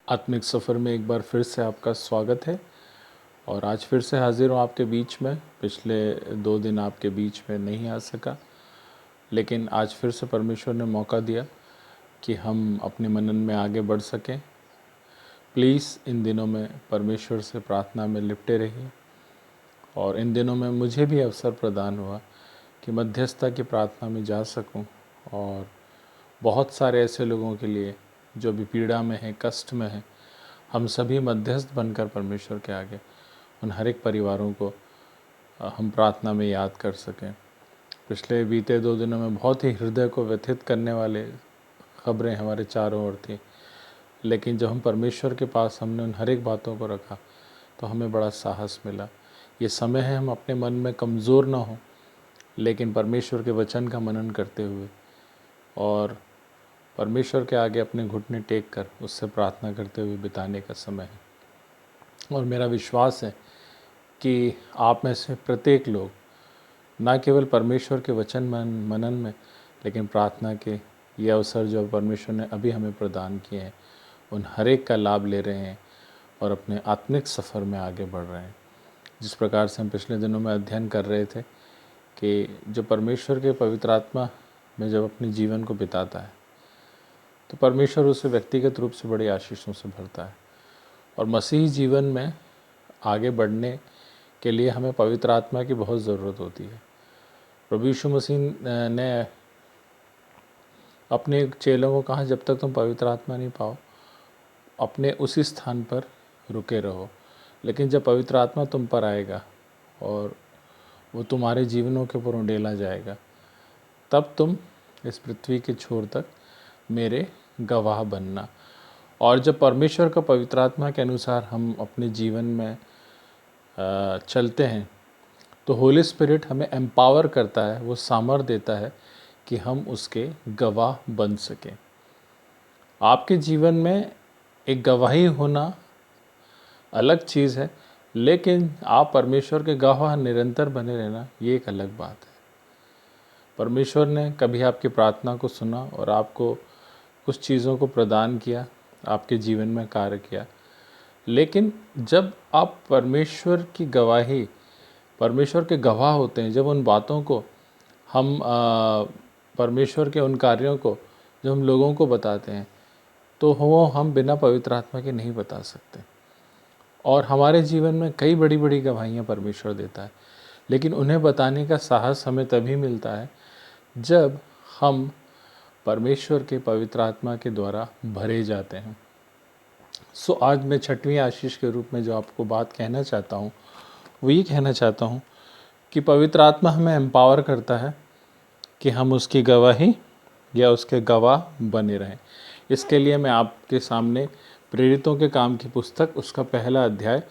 आत्मिक सफ़र में एक बार फिर से आपका स्वागत है। और आज फिर से हाज़िर हूँ आपके बीच में। पिछले 2 दिन आपके बीच में नहीं आ सका, लेकिन आज फिर से परमेश्वर ने मौका दिया कि हम अपने मनन में आगे बढ़ सकें। प्लीज़ इन दिनों में परमेश्वर से प्रार्थना में लिपटे रहिए। और इन दिनों में मुझे भी अवसर प्रदान हुआ कि मध्यस्थता की प्रार्थना में जा सकूं, और बहुत सारे ऐसे लोगों के लिए जो भी पीड़ा में हैं, कष्ट में हैं, हम सभी मध्यस्थ बनकर परमेश्वर के आगे उन हर एक परिवारों को हम प्रार्थना में याद कर सकें। पिछले बीते 2 दिनों में बहुत ही हृदय को व्यथित करने वाले खबरें हमारे चारों ओर थी, लेकिन जब हम परमेश्वर के पास हमने उन हर एक बातों को रखा तो हमें बड़ा साहस मिला। ये समय है हम अपने मन में कमज़ोर ना हों, लेकिन परमेश्वर के वचन का मनन करते हुए और परमेश्वर के आगे अपने घुटने टेक कर उससे प्रार्थना करते हुए बिताने का समय है। और मेरा विश्वास है कि आप में से प्रत्येक लोग न केवल परमेश्वर के वचन मनन में, लेकिन प्रार्थना के ये अवसर जो परमेश्वर ने अभी हमें प्रदान किए हैं, उन हर एक का लाभ ले रहे हैं और अपने आत्मिक सफ़र में आगे बढ़ रहे हैं। जिस प्रकार से हम पिछले दिनों में अध्ययन कर रहे थे कि जो परमेश्वर के पवित्र आत्मा में जब अपने जीवन को बिताता है तो परमेश्वर उसे व्यक्तिगत रूप से बड़ी आशीषों से भरता है। और मसीही जीवन में आगे बढ़ने के लिए हमें पवित्र आत्मा की बहुत ज़रूरत होती है। प्रभु यीशु मसीह ने अपने चेलों को कहा, जब तक तुम पवित्र आत्मा नहीं पाओ अपने उसी स्थान पर रुके रहो, लेकिन जब पवित्र आत्मा तुम पर आएगा और वो तुम्हारे जीवनों के ऊपर उंडेला जाएगा, तब तुम इस पृथ्वी के छोर तक मेरे गवाह बनना। और जब परमेश्वर का पवित्र आत्मा के अनुसार हम अपने जीवन में चलते हैं तो होली स्पिरिट हमें एम्पावर करता है, वो सामर्थ्य देता है कि हम उसके गवाह बन सकें। आपके जीवन में एक गवाही होना अलग चीज़ है, लेकिन आप परमेश्वर के गवाह निरंतर बने रहना ये एक अलग बात है। परमेश्वर ने कभी आपकी प्रार्थना को सुना और आपको कुछ चीज़ों को प्रदान किया, आपके जीवन में कार्य किया, लेकिन जब आप परमेश्वर की गवाही, परमेश्वर के गवाह होते हैं, जब उन बातों को हम परमेश्वर के उन कार्यों को जब हम लोगों को बताते हैं तो वो हम बिना पवित्र आत्मा के नहीं बता सकते। और हमारे जीवन में कई बड़ी बड़ी गवाहियाँ परमेश्वर देता है, लेकिन उन्हें बताने का साहस हमें तभी मिलता है जब हम परमेश्वर के पवित्र आत्मा के द्वारा भरे जाते हैं। सो आज मैं 6वीं आशीष के रूप में जो आपको बात कहना चाहता हूँ वो ये कहना चाहता हूँ कि पवित्र आत्मा हमें एम्पावर करता है कि हम उसकी गवाही या उसके गवाह बने रहें। इसके लिए मैं आपके सामने प्रेरितों के काम की पुस्तक उसका पहला अध्याय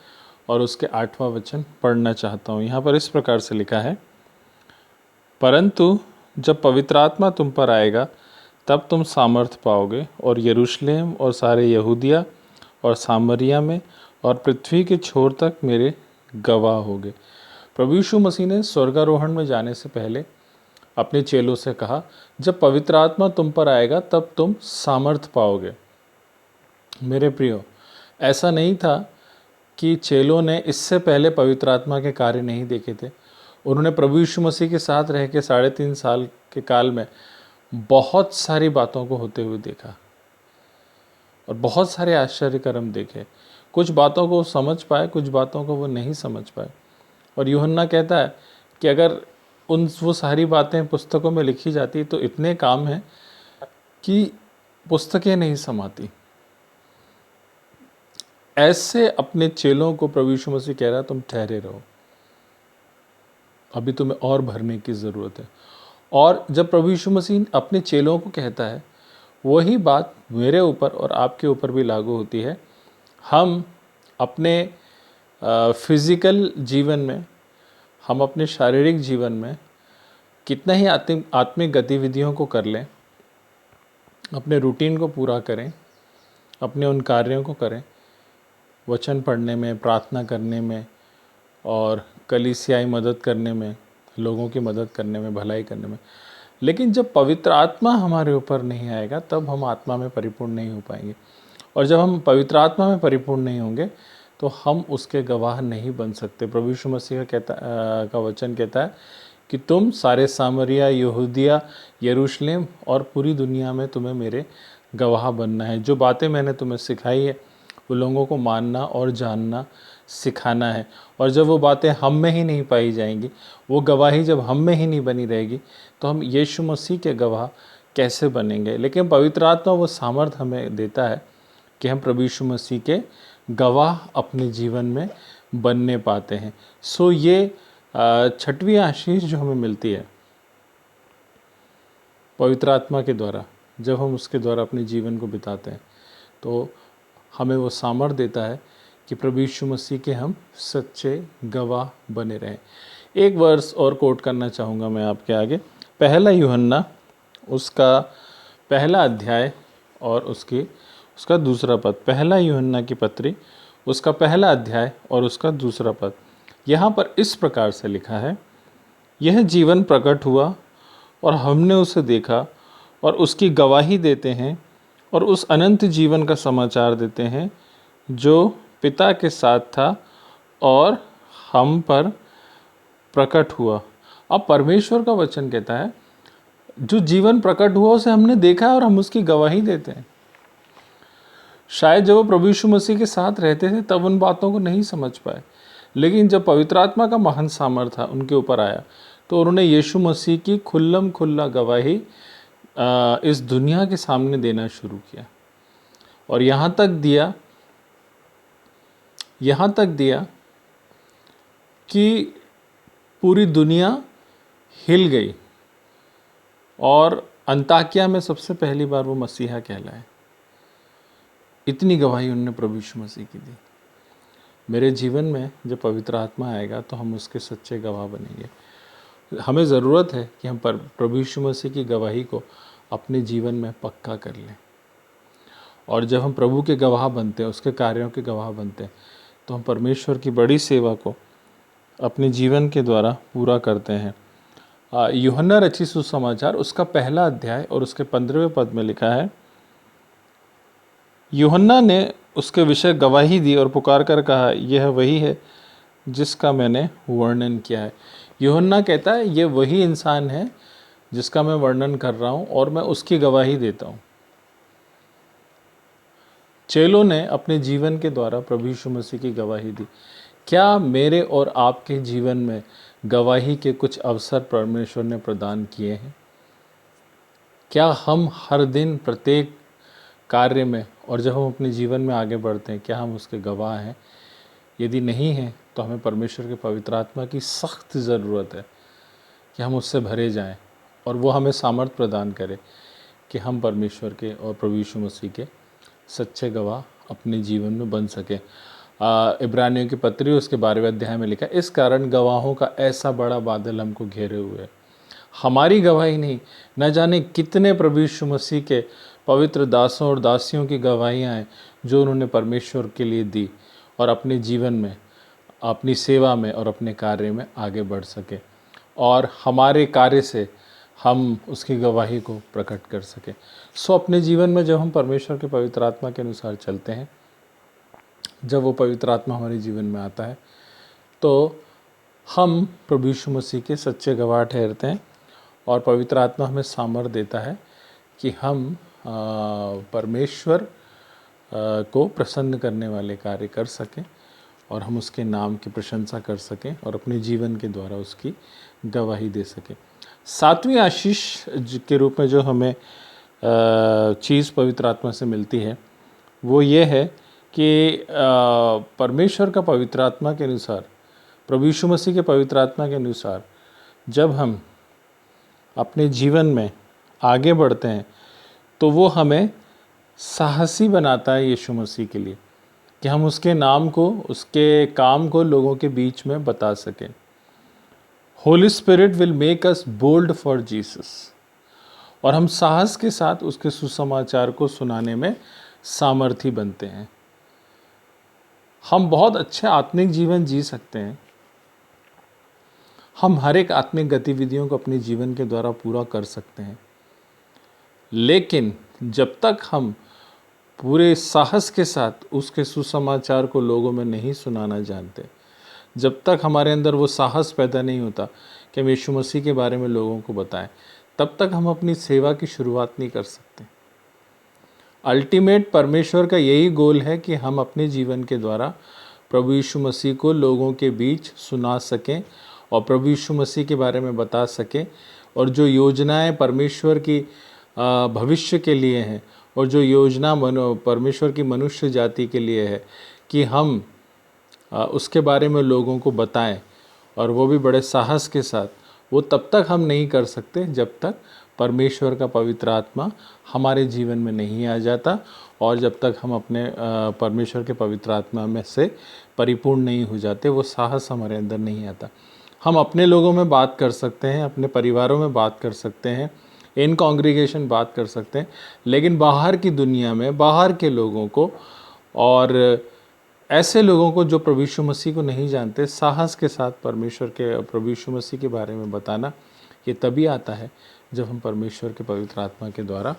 और उसके 8वां वचन पढ़ना चाहता हूँ। यहाँ पर इस प्रकार से लिखा है, परंतु जब पवित्र आत्मा तुम पर आएगा तब तुम सामर्थ्य पाओगे और यरूशलेम और सारे यहूदिया और सामरिया में और पृथ्वी के छोर तक मेरे गवाह होगे। प्रभु यीशु मसीह ने स्वर्गारोहण में जाने से पहले अपने चेलों से कहा, जब पवित्र आत्मा तुम पर आएगा तब तुम सामर्थ्य पाओगे। मेरे प्रियो, ऐसा नहीं था कि चेलों ने इससे पहले पवित्र आत्मा के कार्य नहीं देखे थे। उन्होंने प्रभु यीशु मसीह के साथ रह के 3.5 साल के काल में बहुत सारी बातों को होते हुए देखा और बहुत सारे आश्चर्य कर्म देखे। कुछ बातों को समझ पाए, कुछ बातों को वो नहीं समझ पाए। और यूहन्ना कहता है कि अगर वो सारी बातें पुस्तकों में लिखी जाती तो इतने काम हैं कि पुस्तकें नहीं समाती। ऐसे अपने चेलों को प्रभु यीशु मसीह कह रहा है, तुम ठहरे रहो, अभी तुम्हें और भरने की ज़रूरत है। और जब प्रभु यीशु मसीह अपने चेलों को कहता है, वही बात मेरे ऊपर और आपके ऊपर भी लागू होती है। हम अपने फिज़िकल जीवन में, हम अपने शारीरिक जीवन में कितना ही आत्मिक गतिविधियों को कर लें, अपने रूटीन को पूरा करें, अपने उन कार्यों को करें, वचन पढ़ने में, प्रार्थना करने में और कलीसियाई मदद करने में, लोगों की मदद करने में, भलाई करने में, लेकिन जब पवित्र आत्मा हमारे ऊपर नहीं आएगा तब हम आत्मा में परिपूर्ण नहीं हो पाएंगे। और जब हम पवित्र आत्मा में परिपूर्ण नहीं होंगे तो हम उसके गवाह नहीं बन सकते। प्रभु यीशु मसीह का वचन कहता है कि तुम सारे सामरिया, यहूदिया, यरूशलेम और पूरी दुनिया में तुम्हें मेरे गवाह बनना है। जो बातें मैंने तुम्हें सिखाई है वो लोगों को मानना और जानना सिखाना है। और जब वो बातें हम में ही नहीं पाई जाएंगी, वो गवाही जब हम में ही नहीं बनी रहेगी, तो हम यीशु मसीह के गवाह कैसे बनेंगे। लेकिन पवित्र आत्मा वो सामर्थ हमें देता है कि हम प्रभु यीशु मसीह के गवाह अपने जीवन में बनने पाते हैं। सो ये छठवीं आशीष जो हमें मिलती है पवित्र आत्मा के द्वारा, जब हम उसके द्वारा अपने जीवन को बिताते हैं, तो हमें वो सामर्थ देता है कि प्रभु यीशु मसीह के हम सच्चे गवाह बने रहें। एक वर्स और कोट करना चाहूँगा मैं आपके आगे, पहला यूहन्ना उसका पहला अध्याय और उसका दूसरा पद। पहला यूहन्ना की पत्री उसका पहला अध्याय और उसका दूसरा पद। यहाँ पर इस प्रकार से लिखा है, यह जीवन प्रकट हुआ और हमने उसे देखा और उसकी गवाही देते हैं और उस अनंत जीवन का समाचार देते हैं जो पिता के साथ था और हम पर प्रकट हुआ। अब परमेश्वर का वचन कहता है जो जीवन प्रकट हुआ उसे हमने देखा और हम उसकी गवाही देते हैं। शायद जब वो प्रभु यीशु मसीह के साथ रहते थे तब उन बातों को नहीं समझ पाए, लेकिन जब पवित्र आत्मा का महान सामर्थ उनके ऊपर आया तो उन्होंने यीशु मसीह की खुल्लम खुल्ला गवाही इस दुनिया के सामने देना शुरू किया। और यहाँ तक दिया कि पूरी दुनिया हिल गई और अंताकिया में सबसे पहली बार वो मसीहा कहलाए। इतनी गवाही उन्होंने प्रभु यीशु मसीह की दी। मेरे जीवन में जब पवित्र आत्मा आएगा तो हम उसके सच्चे गवाह बनेंगे। हमें ज़रूरत है कि हम प्रभु यीशु मसीह की गवाही को अपने जीवन में पक्का कर लें। और जब हम प्रभु के गवाह बनते हैं, उसके कार्यों के गवाह बनते हैं, तो हम परमेश्वर की बड़ी सेवा को अपने जीवन के द्वारा पूरा करते हैं। यूहन्ना रचित सुसमाचार उसका पहला अध्याय और उसके 15वें पद में लिखा है, यूहन्ना ने उसके विषय गवाही दी और पुकार कर कहा, यह वही है जिसका मैंने वर्णन किया है। यूहन्ना कहता है ये वही इंसान है जिसका मैं वर्णन कर रहा हूँ और मैं उसकी गवाही देता हूँ। चेलों ने अपने जीवन के द्वारा प्रभु यीशु मसीह की गवाही दी। क्या मेरे और आपके जीवन में गवाही के कुछ अवसर परमेश्वर ने प्रदान किए हैं? क्या हम हर दिन प्रत्येक कार्य में और जब हम अपने जीवन में आगे बढ़ते हैं, क्या हम उसके गवाह हैं? यदि नहीं हैं तो हमें परमेश्वर के पवित्र आत्मा की सख्त ज़रूरत है कि हम उससे भरे जाएं और वो हमें सामर्थ प्रदान करे कि हम परमेश्वर के और प्रभु यीशु मसीह के सच्चे गवाह अपने जीवन में बन सके। इब्रानियों की पत्री उसके 12वें अध्याय में लिखा, इस कारण गवाहों का ऐसा बड़ा बादल हमको घेरे हुए है। हमारी गवाही नहीं, न जाने कितने प्रभु यीशु मसीह के पवित्र दासों और दासियों की गवाहियाँ हैं जो उन्होंने परमेश्वर के लिए दी और अपने जीवन में, अपनी सेवा में और अपने कार्य में आगे बढ़ सके और हमारे कार्य से हम उसकी गवाही को प्रकट कर सकें। सो अपने जीवन में जब हम परमेश्वर के पवित्र आत्मा के अनुसार चलते हैं, जब वो पवित्र आत्मा हमारे जीवन में आता है तो हम प्रभु यीशु मसीह के सच्चे गवाह ठहरते हैं और पवित्र आत्मा हमें सामर्थ देता है कि हम परमेश्वर को प्रसन्न करने वाले कार्य कर सकें और हम उसके नाम की प्रशंसा कर सकें और अपने जीवन के द्वारा उसकी गवाही दे सकें। सातवीं आशीष के रूप में जो हमें चीज़ पवित्र आत्मा से मिलती है वो ये है कि परमेश्वर का पवित्र आत्मा के अनुसार, प्रभु यीशु मसीह के पवित्र आत्मा के अनुसार जब हम अपने जीवन में आगे बढ़ते हैं तो वो हमें साहसी बनाता है यीशु मसीह के लिए कि हम उसके नाम को, उसके काम को लोगों के बीच में बता सकें। Holy spirit will make us bold for Jesus, और हम साहस के साथ उसके सुसमाचार को सुनाने में सामर्थी बनते हैं। हम बहुत अच्छे आत्मिक जीवन जी सकते हैं, हम हर एक आत्मिक गतिविधियों को अपने जीवन के द्वारा पूरा कर सकते हैं, लेकिन जब तक हम पूरे साहस के साथ उसके सुसमाचार को लोगों में नहीं सुनाना जानते, जब तक हमारे अंदर वो साहस पैदा नहीं होता कि हम यीशु मसीह के बारे में लोगों को बताएं, तब तक हम अपनी सेवा की शुरुआत नहीं कर सकते। अल्टीमेट परमेश्वर का यही गोल है कि हम अपने जीवन के द्वारा प्रभु यीशु मसीह को लोगों के बीच सुना सकें और प्रभु यीशु मसीह के बारे में बता सकें, और जो योजनाएं परमेश्वर की भविष्य के लिए हैं और जो योजना परमेश्वर की मनुष्य जाति के लिए है कि हम उसके बारे में लोगों को बताएं, और वो भी बड़े साहस के साथ। वो तब तक हम नहीं कर सकते जब तक परमेश्वर का पवित्र आत्मा हमारे जीवन में नहीं आ जाता, और जब तक हम अपने परमेश्वर के पवित्र आत्मा में से परिपूर्ण नहीं हो जाते, वो साहस हमारे अंदर नहीं आता। हम अपने लोगों में बात कर सकते हैं, अपने परिवारों में बात कर सकते हैं, इन कॉन्ग्रीगेशन बात कर सकते हैं, लेकिन बाहर की दुनिया में बाहर के लोगों को और ऐसे लोगों को जो प्रभु यीशु मसीह को नहीं जानते, साहस के साथ परमेश्वर के प्रभु यीशु मसीह के बारे में बताना, ये तभी आता है जब हम परमेश्वर के पवित्र आत्मा के द्वारा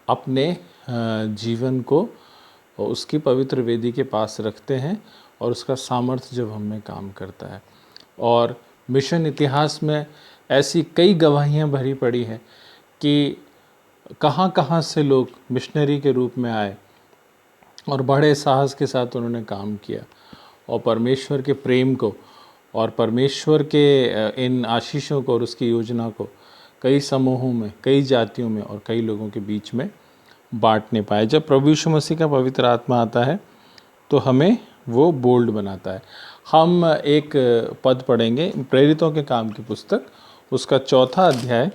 अपने जीवन को उसकी पवित्र वेदी के पास रखते हैं, और उसका सामर्थ्य जब हमें काम करता है। और मिशन इतिहास में ऐसी कई गवाहियाँ भरी पड़ी हैं कि कहाँ कहाँ से लोग मिशनरी के रूप में आए और बड़े साहस के साथ उन्होंने काम किया, और परमेश्वर के प्रेम को और परमेश्वर के इन आशीषों को और उसकी योजना को कई समूहों में, कई जातियों में और कई लोगों के बीच में बांटने पाए। जब प्रभु यीशु मसीह का पवित्र आत्मा आता है तो हमें वो बोल्ड बनाता है। हम एक पद पढ़ेंगे प्रेरितों के काम की पुस्तक, उसका 4था अध्याय,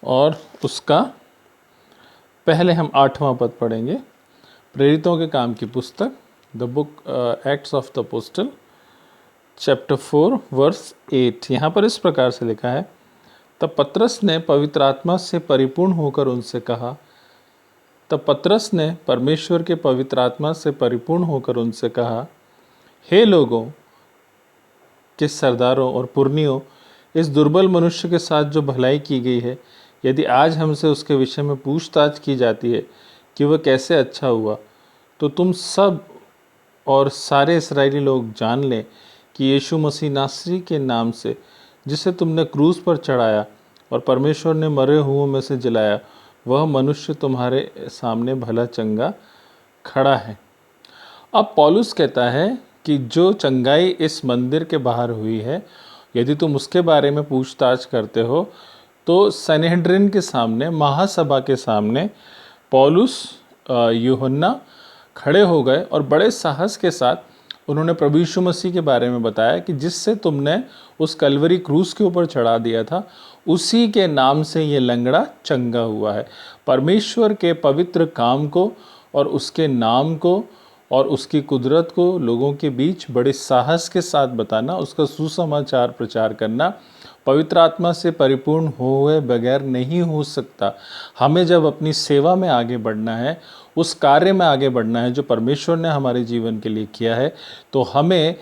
और उसका पहले हम 8वां पद पढ़ेंगे। प्रेरितों के काम की पुस्तक, the book Acts of the Apostle, chapter 4 verse 8। यहाँ पर इस प्रकार से लिखा है, तब पतरस ने पवित्र आत्मा से परिपूर्ण होकर उनसे कहा, तब पतरस ने परमेश्वर के पवित्र आत्मा से परिपूर्ण होकर उनसे कहा, हे लोगों के सरदारों और पुरनियों, इस दुर्बल मनुष्य के साथ जो भलाई की गई है, यदि आज हमसे उसके विषय में पूछताछ की जाती है कि वह कैसे अच्छा हुआ, तो तुम सब और सारे इस्राएली लोग जान लें कि यीशु मसीह नासरी के नाम से, जिसे तुमने क्रूस पर चढ़ाया और परमेश्वर ने मरे हुओं में से जिलाया, वह मनुष्य तुम्हारे सामने भला चंगा खड़ा है। अब पौलुस कहता है कि जो चंगाई इस मंदिर के बाहर हुई है, यदि तुम उसके बारे में पूछताछ करते हो, तो सनहेड्रिन के सामने, महासभा के सामने पौलुस यूहन्ना खड़े हो गए और बड़े साहस के साथ उन्होंने प्रभु यीशु मसीह के बारे में बताया कि जिससे तुमने उस कलवरी क्रूस के ऊपर चढ़ा दिया था, उसी के नाम से ये लंगड़ा चंगा हुआ है। परमेश्वर के पवित्र काम को और उसके नाम को और उसकी कुदरत को लोगों के बीच बड़े साहस के साथ बताना, उसका सुसमाचार प्रचार करना, पवित्र आत्मा से परिपूर्ण हुए बगैर नहीं हो सकता। हमें जब अपनी सेवा में आगे बढ़ना है, उस कार्य में आगे बढ़ना है जो परमेश्वर ने हमारे जीवन के लिए किया है, तो हमें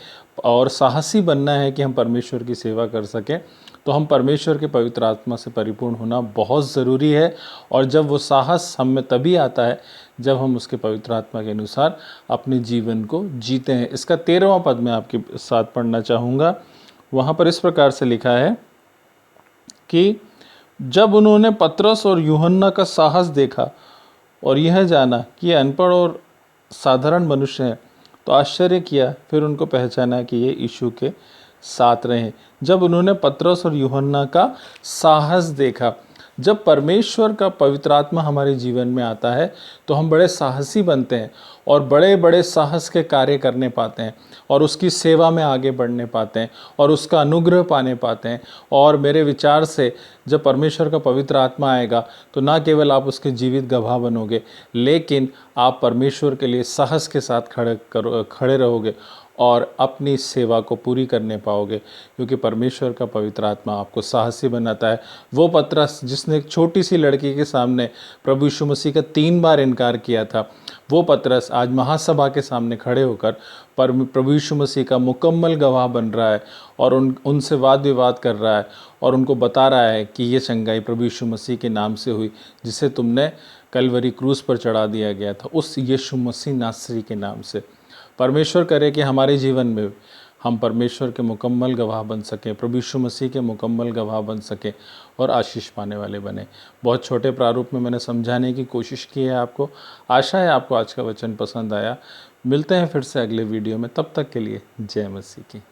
और साहसी बनना है कि हम परमेश्वर की सेवा कर सकें। तो हम परमेश्वर के पवित्र आत्मा से परिपूर्ण होना बहुत ज़रूरी है, और जब वो साहस हम में तभी आता है जब हम उसके पवित्र आत्मा के अनुसार अपने जीवन को जीते हैं। इसका 13वां पद मैं आपके साथ पढ़ना चाहूँगा। वहाँ पर इस प्रकार से लिखा है कि जब उन्होंने पतरस और यूहन्ना का साहस देखा और यह जाना कि ये अनपढ़ और साधारण मनुष्य हैं, तो आश्चर्य किया। फिर उनको पहचाना कि ये यीशु के साथ रहे। जब उन्होंने पतरस और यूहन्ना का साहस देखा, जब परमेश्वर का पवित्र आत्मा हमारे जीवन में आता है तो हम बड़े साहसी बनते हैं और बड़े बड़े साहस के कार्य करने पाते हैं और उसकी सेवा में आगे बढ़ने पाते हैं और उसका अनुग्रह पाने पाते हैं। और मेरे विचार से जब परमेश्वर का पवित्र आत्मा आएगा तो ना केवल आप उसके जीवित गवाह बनोगे, लेकिन आप परमेश्वर के लिए साहस के साथ खड़े रहोगे और अपनी सेवा को पूरी करने पाओगे, क्योंकि परमेश्वर का पवित्र आत्मा आपको साहसी बनाता है। वो पतरस जिसने एक छोटी सी लड़की के सामने प्रभु यीशु मसीह का 3 बार इनकार किया था, वो पतरस आज महासभा के सामने खड़े होकर प्रभु यीशु मसीह का मुकम्मल गवाह बन रहा है और उनसे वाद विवाद कर रहा है और उनको बता रहा है कि ये चंगाई प्रभु यीशु मसीह के नाम से हुई, जिसे तुमने कलवरी क्रूस पर चढ़ा दिया गया था, उस यीशु मसीह नासरी के नाम से। परमेश्वर करे कि हमारे जीवन में हम परमेश्वर के मुकम्मल गवाह बन सकें, प्रभु यीशु मसीह के मुकम्मल गवाह बन सकें और आशीष पाने वाले बने। बहुत छोटे प्रारूप में मैंने समझाने की कोशिश की है आपको। आशा है आपको आज का वचन पसंद आया। मिलते हैं फिर से अगले वीडियो में, तब तक के लिए जय मसीह की।